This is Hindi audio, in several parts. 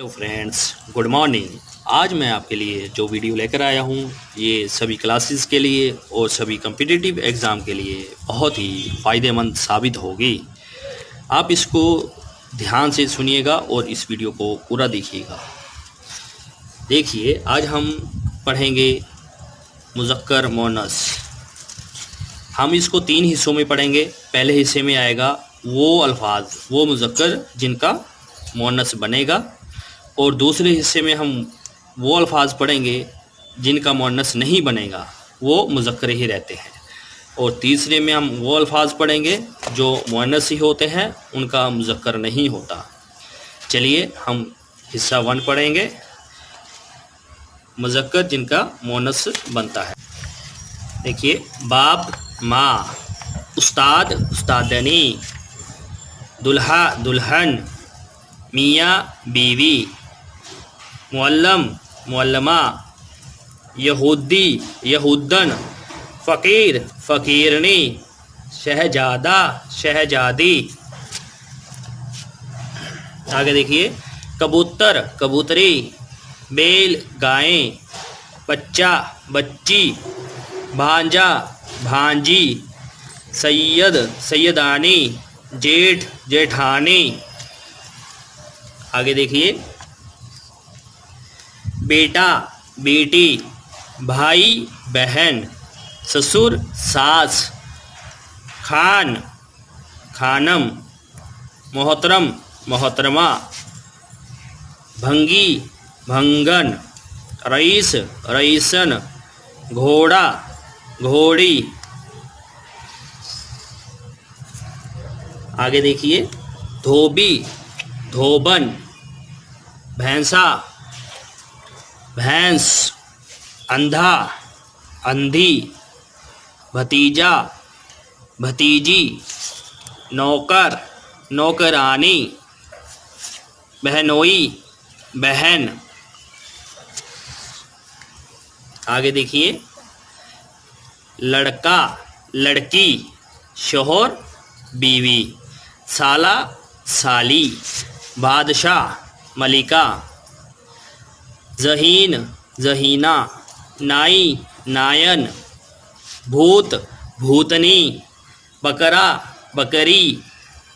Hello friends, good morning. आज मैं आपके लिए जो वीडियो लेकर आया हूँ ये सभी क्लासेस के लिए और सभी कम्पिटिटिव एग्ज़ाम के लिए बहुत ही फ़ायदेमंद साबित होगी। आप इसको ध्यान से सुनिएगा और इस वीडियो को पूरा देखिएगा। देखिए, आज हम पढ़ेंगे मुज़क्कर मोनस। हम इसको 3 हिस्सों में पढ़ेंगे। पहले हिस्से में आएगा वो अल्फाज, वो मुज़क्कर जिनका मोनस बनेगा, और दूसरे हिस्से में हम वो अल्फाज पढ़ेंगे जिनका मुअन्नस नहीं बनेगा, वो मुज़क्कर ही रहते हैं। और तीसरे में हम वो अल्फाज पढ़ेंगे जो मुअन्नस ही होते हैं, उनका मुज़क्कर नहीं होता। चलिए हम हिस्सा 1 पढ़ेंगे, मुज़क्कर जिनका मुअन्नस बनता है। देखिए, बाप माँ, उस्ताद उस्तादनी, दुल्हा दुल्हन, मियाँ बीवी, मुअल्लम मुअल्लमा, यहूदी यहूदन, फ़कीर फ़कीरनी, शहजादा शहजादी। आगे देखिए, कबूतर कबूतरी, बैल गायें, बच्चा बच्ची, भांजा भांजी, सैयद सैयदानी, जेठ जेठानी। आगे देखिए, बेटा बेटी, भाई बहन, ससुर सास, खान खानम, मोहतरम मोहतरमा, भंगी भंगन, रईस रईसन, घोड़ा घोड़ी। आगे देखिए, धोबी धोबन, भैंसा भैंस, अंधा अंधी, भतीजा भतीजी, नौकर नौकरानी, बहनोई बहन। आगे देखिए, लड़का लड़की, शोहर बीवी, साला साली, बादशाह मलिका, ज़हीन ज़हीना, नाई नायन, भूत भूतनी, बकरा बकरी,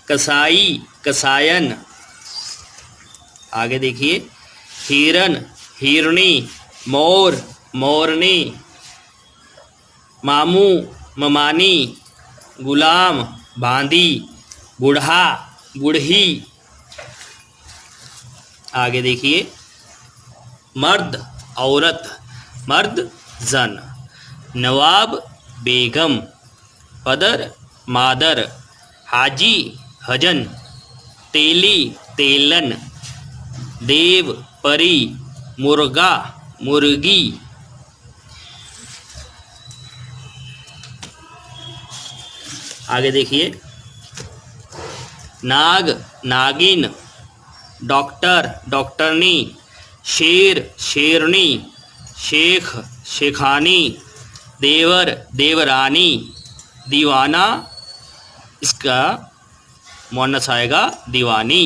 कसाई कसायन। आगे देखिए, हिरन हिरनी, मोर मोरनी, मामू ममानी, गुलाम बांदी, बूढ़ा बूढ़ी। आगे देखिए, मर्द औरत, मर्द जन, नवाब बेगम, पदर मादर, हाजी हजन, तेली तेलन, देव परी, मुर्गा मुर्गी। आगे देखिए, नाग नागिन, डॉक्टर डॉक्टरनी, शेर शेरनी, शेख शेखानी, देवर देवरानी, दीवाना, इसका मुअन्नस आएगा दीवानी।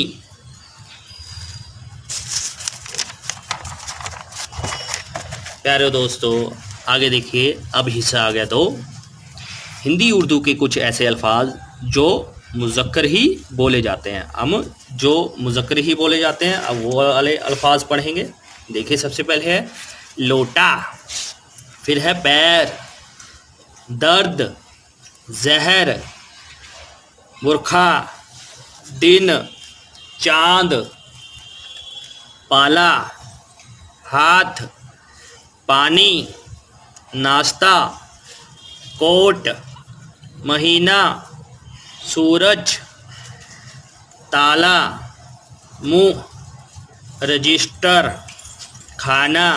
प्यारे दोस्तों, आगे देखिए, अब हिस्सा आ गया 2, हिंदी उर्दू के कुछ ऐसे अल्फाज जो मुज़क्कर ही बोले जाते हैं। हम जो मुज़क्कर ही बोले जाते हैं, अब वो वाले अल्फाज पढ़ेंगे। देखिए, सबसे पहले है लोटा, फिर है पैर, दर्द, जहर, बुरखा, दिन, चांद, पाला, हाथ, पानी, नाश्ता, कोट, महीना, सूरज, ताला, मुंह, रजिस्टर, खाना,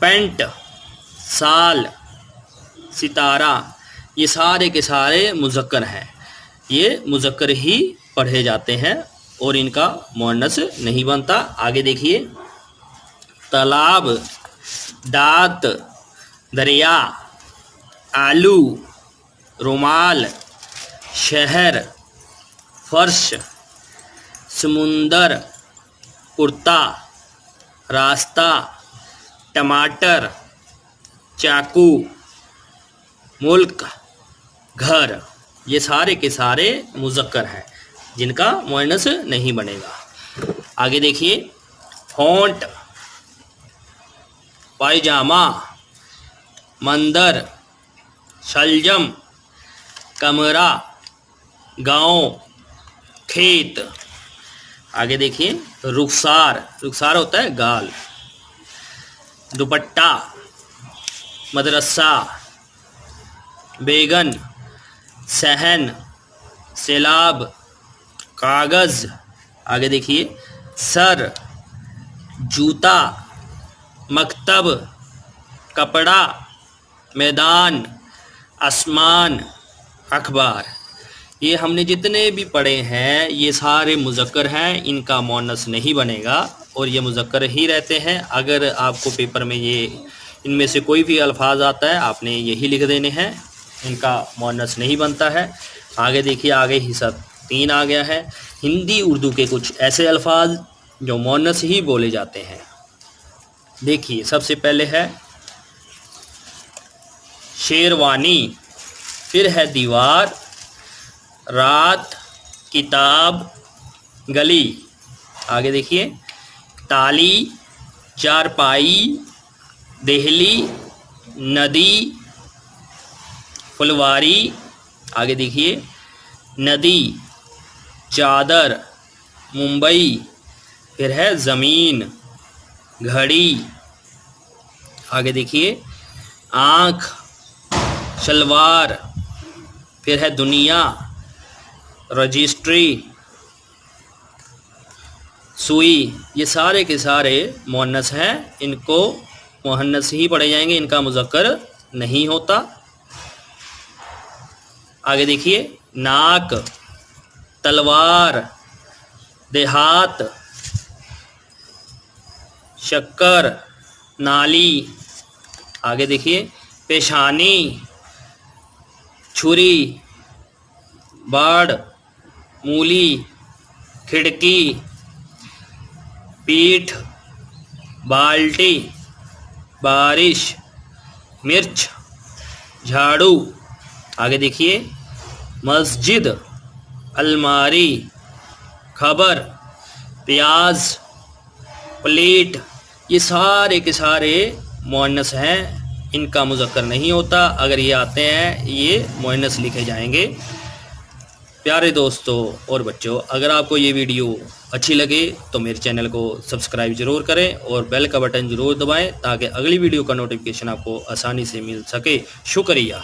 पेंट, साल, सितारा। ये सारे के सारे मुज़क्कर हैं। ये मुज़क्कर ही पढ़े जाते हैं और इनका मुअन्नस नहीं बनता। आगे देखिए, तालाब, दांत, दरिया, आलू, रुमाल, शहर, फर्श, समुंदर, कुर्ता, रास्ता, टमाटर, चाकू, मुल्क, घर, ये सारे के सारे मुज़क्कर हैं जिनका मुअन्नस नहीं बनेगा। आगे देखिए, फ़ॉन्ट, पायजामा, मंदिर, शलजम, कमरा, गांव, खेत। आगे देखिए, रुखसार, रुखसार होता है गाल, दुपट्टा, मदरसा, बैगन, सहन, सैलाब, कागज़। आगे देखिए, सर, जूता, मकतब, कपड़ा, मैदान, आसमान, अखबार। ये हमने जितने भी पढ़े हैं ये सारे मुज़क्कर हैं, इनका मुअन्नस नहीं बनेगा और ये मुज़क्कर ही रहते हैं। अगर आपको पेपर में ये इनमें से कोई भी अल्फाज आता है आपने यही लिख देने हैं, इनका मुअन्नस नहीं बनता है। आगे देखिए, आगे हिस्सा 3 आ गया है, हिंदी उर्दू के कुछ ऐसे अल्फाज जो मुअन्नस ही बोले जाते हैं। देखिए, सबसे पहले है शेरवानी, फिर है दीवार, रात, किताब, गली। आगे देखिए, ताली, चारपाई, देहली, नदी, फुलवारी। आगे देखिए, नदी, चादर, मुंबई, फिर है ज़मीन, घड़ी। आगे देखिए, आँख, शलवार, फिर है दुनिया, रजिस्ट्री, सुई। ये सारे के सारे मुअन्नस हैं, इनको मुअन्नस ही पढ़े जाएंगे, इनका मुज़क्कर नहीं होता। आगे देखिए, नाक, तलवार, देहात, शक्कर, नाली। आगे देखिए, पेशानी, छुरी, बाड़, मूली, खिड़की, पीठ, बाल्टी, बारिश, मिर्च, झाड़ू। आगे देखिए, मस्जिद, अलमारी, खबर, प्याज, प्लेट। ये सारे के सारे मुअन्नस हैं, इनका मुज़क्कर नहीं होता। अगर ये आते हैं ये मुअन्नस लिखे जाएंगे। प्यारे दोस्तों और बच्चों, अगर आपको ये वीडियो अच्छी लगे तो मेरे चैनल को सब्सक्राइब ज़रूर करें और बेल का बटन ज़रूर दबाएं ताकि अगली वीडियो का नोटिफिकेशन आपको आसानी से मिल सके। शुक्रिया।